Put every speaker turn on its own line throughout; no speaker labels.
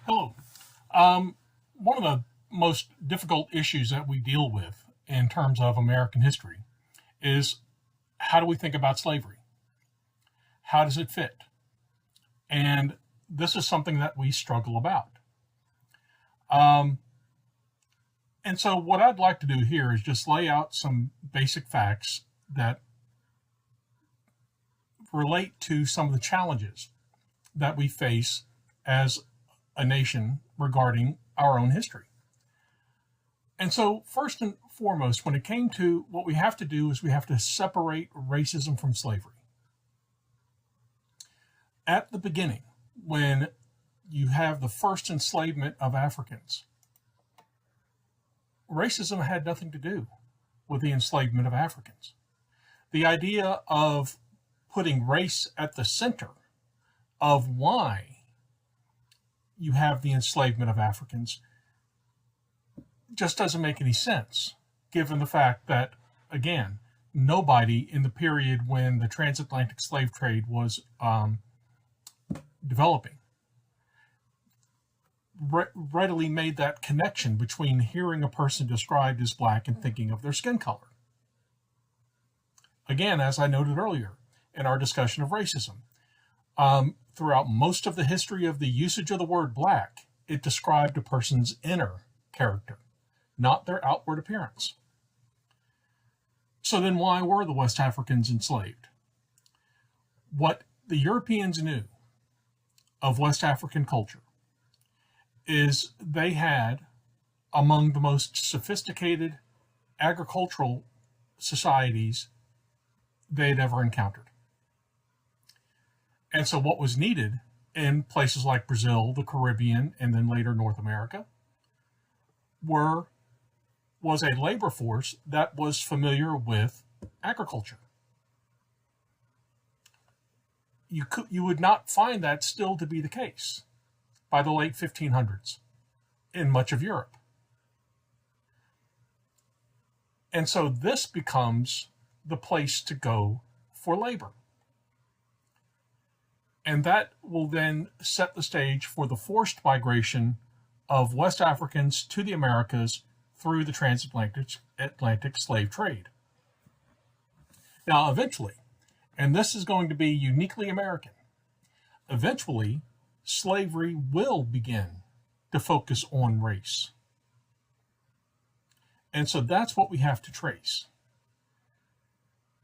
Hello. One of the most difficult issues that we deal with in terms of American history is how do we think about slavery? How does it fit? And this is something that we struggle about. Um, and so, what I'd like to do here is just lay out some basic facts that relate to some of the challenges that we face as a nation regarding our own history. And so, first and foremost, when it came to what we have to do is we have to separate racism from slavery. At the beginning, when you have the first enslavement of Africans, racism had nothing to do with the enslavement of Africans. The idea of putting race at the center of why you have the enslavement of Africans just doesn't make any sense, given the fact that, again, nobody in the period when the transatlantic slave trade was developing readily made that connection between hearing a person described as black and thinking of their skin color. Again, as I noted earlier in our discussion of racism, throughout most of the history of the usage of the word black, it described a person's inner character, not their outward appearance. So then why were the West Africans enslaved? What the Europeans knew of West African culture is they had among the most sophisticated agricultural societies they had ever encountered. And so what was needed in places like Brazil, the Caribbean, and then later North America was a labor force that was familiar with agriculture. You would not find that still to be the case by the late 1500s in much of Europe. And so this becomes the place to go for labor. And that will then set the stage for the forced migration of West Africans to the Americas through the transatlantic slave trade. Now, eventually, and this is going to be uniquely American, eventually, slavery will begin to focus on race. And so that's what we have to trace.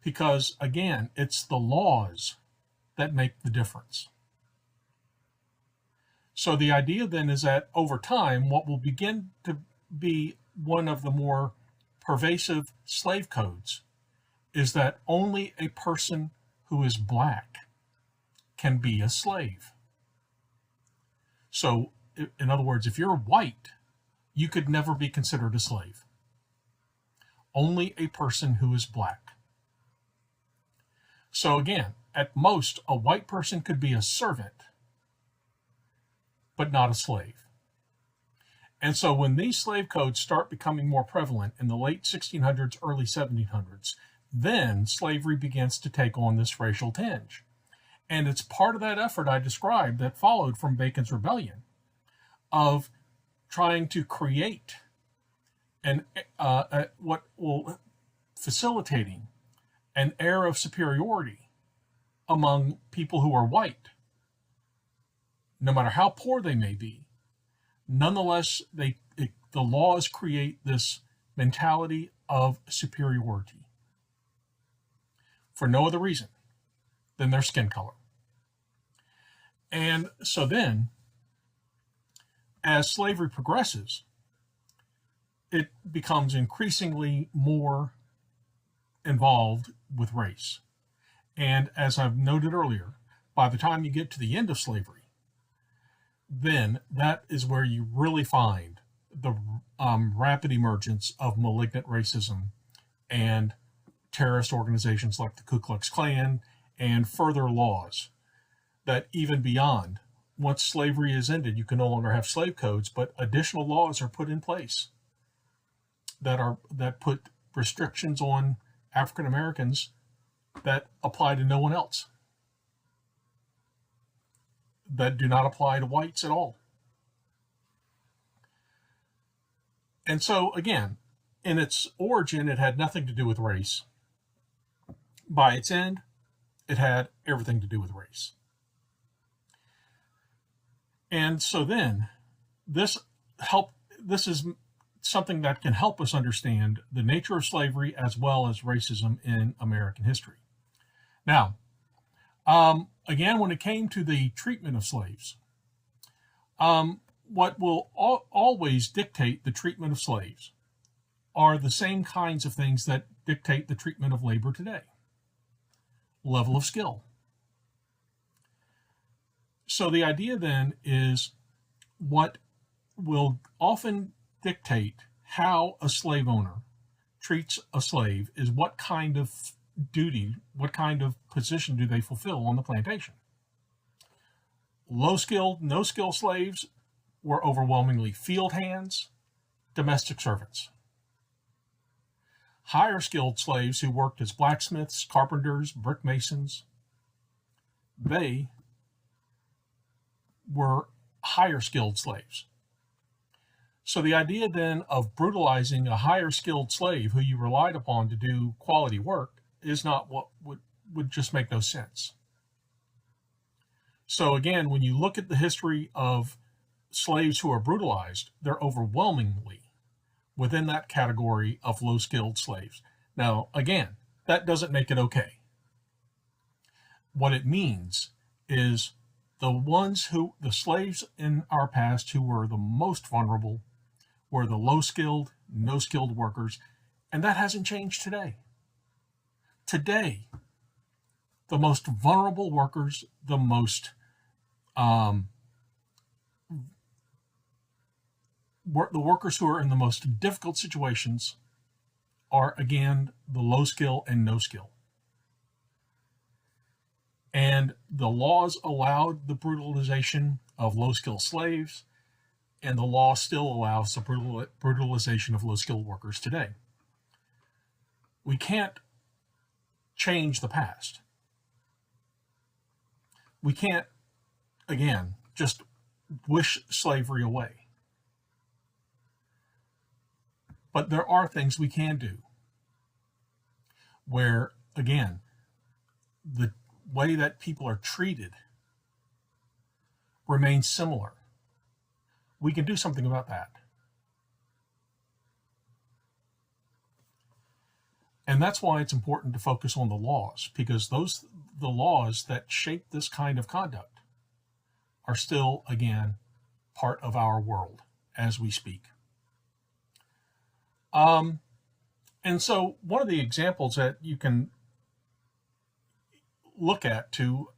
Because, again, it's the laws that make the difference. So the idea then is that over time, what will begin to be one of the more pervasive slave codes is that only a person who is black can be a slave. So, in other words, if you're white, you could never be considered a slave. Only a person who is black. So again, at most, a white person could be a servant, but not a slave. And so when these slave codes start becoming more prevalent in the late 1600s, early 1700s, then slavery begins to take on this racial tinge. And it's part of that effort I described that followed from Bacon's Rebellion of trying to create facilitating an air of superiority among people who are white, no matter how poor they may be. Nonetheless, the laws create this mentality of superiority for no other reason than their skin color. And so then, as slavery progresses, it becomes increasingly more involved with race. And as I've noted earlier, by the time you get to the end of slavery, then that is where you really find the rapid emergence of malignant racism and terrorist organizations like the Ku Klux Klan and further laws that even beyond, once slavery is ended, you can no longer have slave codes, but additional laws are put in place that put restrictions on African Americans that apply to no one else, that do not apply to whites at all. And so, again, in its origin, it had nothing to do with race. By its end, it had everything to do with race. And so then, this is something that can help us understand the nature of slavery as well as racism in American history. Now, again, when it came to the treatment of slaves, what will always dictate the treatment of slaves are the same kinds of things that dictate the treatment of labor today. Level of skill. So the idea then is what will often dictate how a slave owner treats a slave is what kind of duty, what kind of position do they fulfill on the plantation. Low-skilled, no-skill slaves were overwhelmingly field hands, domestic servants. Higher-skilled slaves who worked as blacksmiths, carpenters, brick masons, they were higher-skilled slaves. So the idea then of brutalizing a higher-skilled slave who you relied upon to do quality work is not what would just make no sense. So again, when you look at the history of slaves who are brutalized, they're overwhelmingly within that category of low-skilled slaves. Now, again, that doesn't make it okay. What it means is the slaves in our past who were the most vulnerable were the low-skilled, no-skilled workers, and that hasn't changed today. Today, the most vulnerable workers, the workers who are in the most difficult situations are, again, the low skill and no skill. And the laws allowed the brutalization of low skill slaves, and the law still allows the brutalization of low skilled workers today. We can't change the past. We can't, again, just wish slavery away. But there are things we can do where, again, the way that people are treated remains similar. We can do something about that. And that's why it's important to focus on the laws, because the laws that shape this kind of conduct are still, again, part of our world as we speak. And so one of the examples that you can look at to